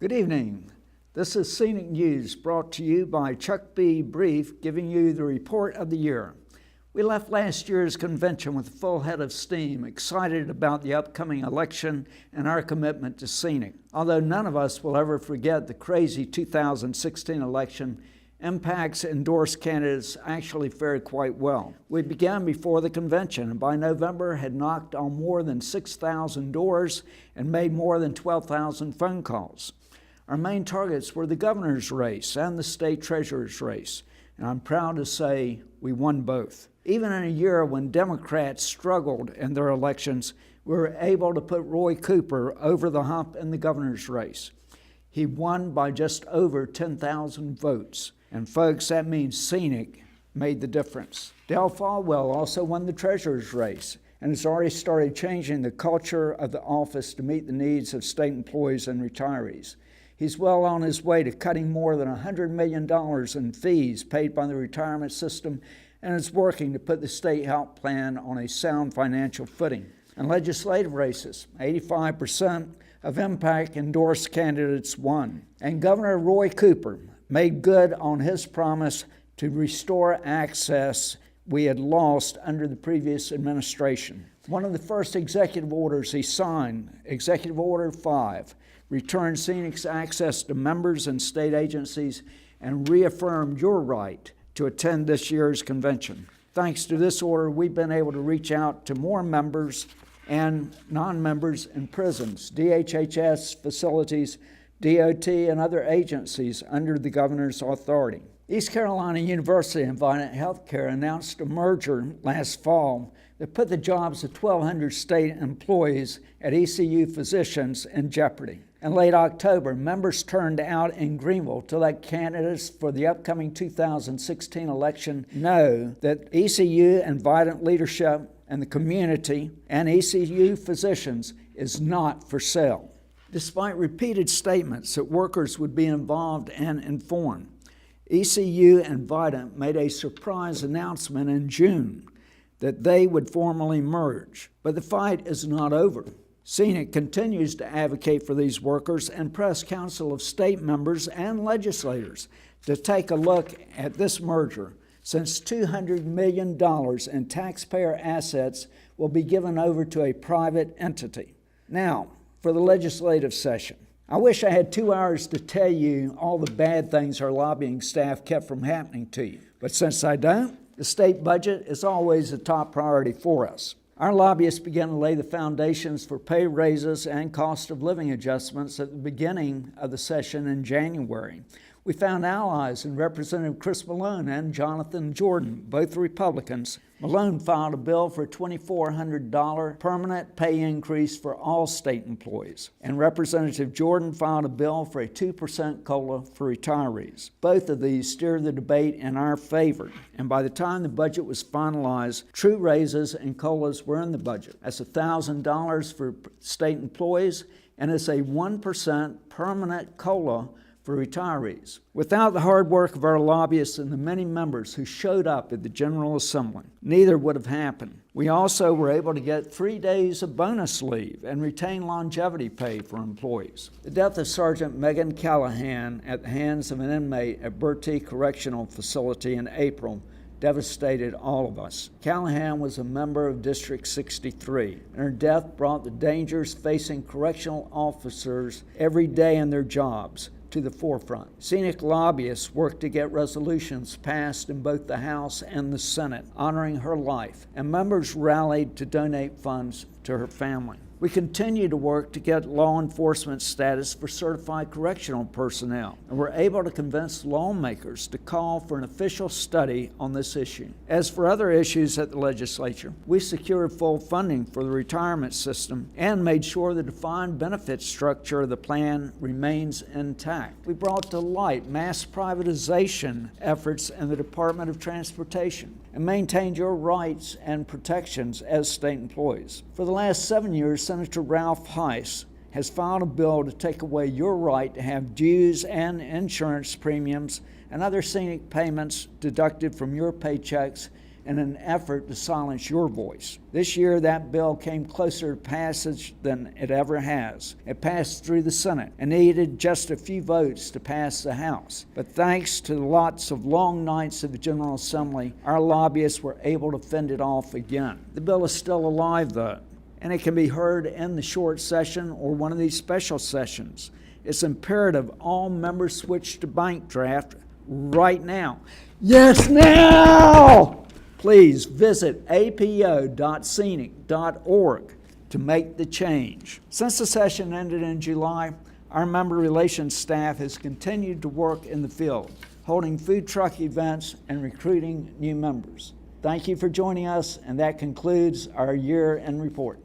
Good evening. This is Scenic News brought to you by Chuck B. Brief, giving you the report of the year. We left last year's convention with a full head of steam, excited about the upcoming election and our commitment to scenic. Although none of us will ever forget the crazy 2016 election, MPAC's endorsed candidates actually fared quite well. We began before the convention and by November had knocked on more than 6,000 doors and made more than 12,000 phone calls. Our main targets were the governor's race and the state treasurer's race, and I'm proud to say we won both. Even in a year when Democrats struggled in their elections, we were able to put Roy Cooper over the hump in the governor's race. He won by just over 10,000 votes. And folks, that means scenic made the difference. Dale Falwell also won the treasurer's race and has already started changing the culture of the office to meet the needs of state employees and retirees. He's well on his way to cutting more than $100 million in fees paid by the retirement system and is working to put the state health plan on a sound financial footing. In legislative races, 85% of MPAC endorsed candidates won. And Governor Roy Cooper made good on his promise to restore access we had lost under the previous administration. One of the first executive orders he signed, Executive Order 5, returned Scenic's access to members and state agencies and reaffirmed your right to attend this year's convention. Thanks to this order, we've been able to reach out to more members and non-members in prisons, DHHS facilities, DOT, and other agencies under the governor's authority. East Carolina University and Vidant Healthcare announced a merger last fall that put the jobs of 1,200 state employees at ECU physicians in jeopardy. In late October, members turned out in Greenville to let candidates for the upcoming 2016 election know that ECU and Vidant leadership and the community and ECU physicians is not for sale. Despite repeated statements that workers would be involved and informed, ECU and Vidant made a surprise announcement in June that they would formally merge. But the fight is not over. Scenic continues to advocate for these workers and press Council of State members and legislators to take a look at this merger, since $200 million in taxpayer assets will be given over to a private entity. Now, for the legislative session. I wish I had 2 hours to tell you all the bad things our lobbying staff kept from happening to you. But since I don't, the state budget is always a top priority for us. Our lobbyists began to lay the foundations for pay raises and cost of living adjustments at the beginning of the session in January. We found allies in Representative Chris Malone and Jonathan Jordan, both Republicans. Malone filed a bill for a $2,400 permanent pay increase for all state employees, and Representative Jordan filed a bill for a 2% COLA for retirees. Both of these steered the debate in our favor, and by the time the budget was finalized, true raises and COLAs were in the budget. That's $1,000 for state employees, and it's a 1% permanent COLA for retirees. Without the hard work of our lobbyists and the many members who showed up at the General Assembly, neither would have happened. We also were able to get 3 days of bonus leave and retain longevity pay for employees. The death of Sergeant Megan Callahan at the hands of an inmate at Bertie Correctional Facility in April devastated all of us. Callahan was a member of District 63, and her death brought the dangers facing correctional officers every day in their jobs to the forefront. Scenic lobbyists worked to get resolutions passed in both the House and the Senate honoring her life, and members rallied to donate funds to her family. We continue to work to get law enforcement status for certified correctional personnel, and we're able to convince lawmakers to call for an official study on this issue. As for other issues at the legislature, we secured full funding for the retirement system and made sure the defined benefit structure of the plan remains intact. We brought to light mass privatization efforts in the Department of Transportation and maintained your rights and protections as state employees. For the last 7 years, Senator Ralph Heiss has filed a bill to take away your right to have dues and insurance premiums and other scenic payments deducted from your paychecks in an effort to silence your voice. This year, that bill came closer to passage than it ever has. It passed through the Senate and needed just a few votes to pass the House. But thanks to lots of long nights of the General Assembly, our lobbyists were able to fend it off again. The bill is still alive, though, and it can be heard in the short session or one of these special sessions. It's imperative all members switch to bank draft right now. Yes, now! Please visit apo.scenic.org to make the change. Since the session ended in July, our member relations staff has continued to work in the field, holding food truck events and recruiting new members. Thank you for joining us, and that concludes our year-end report.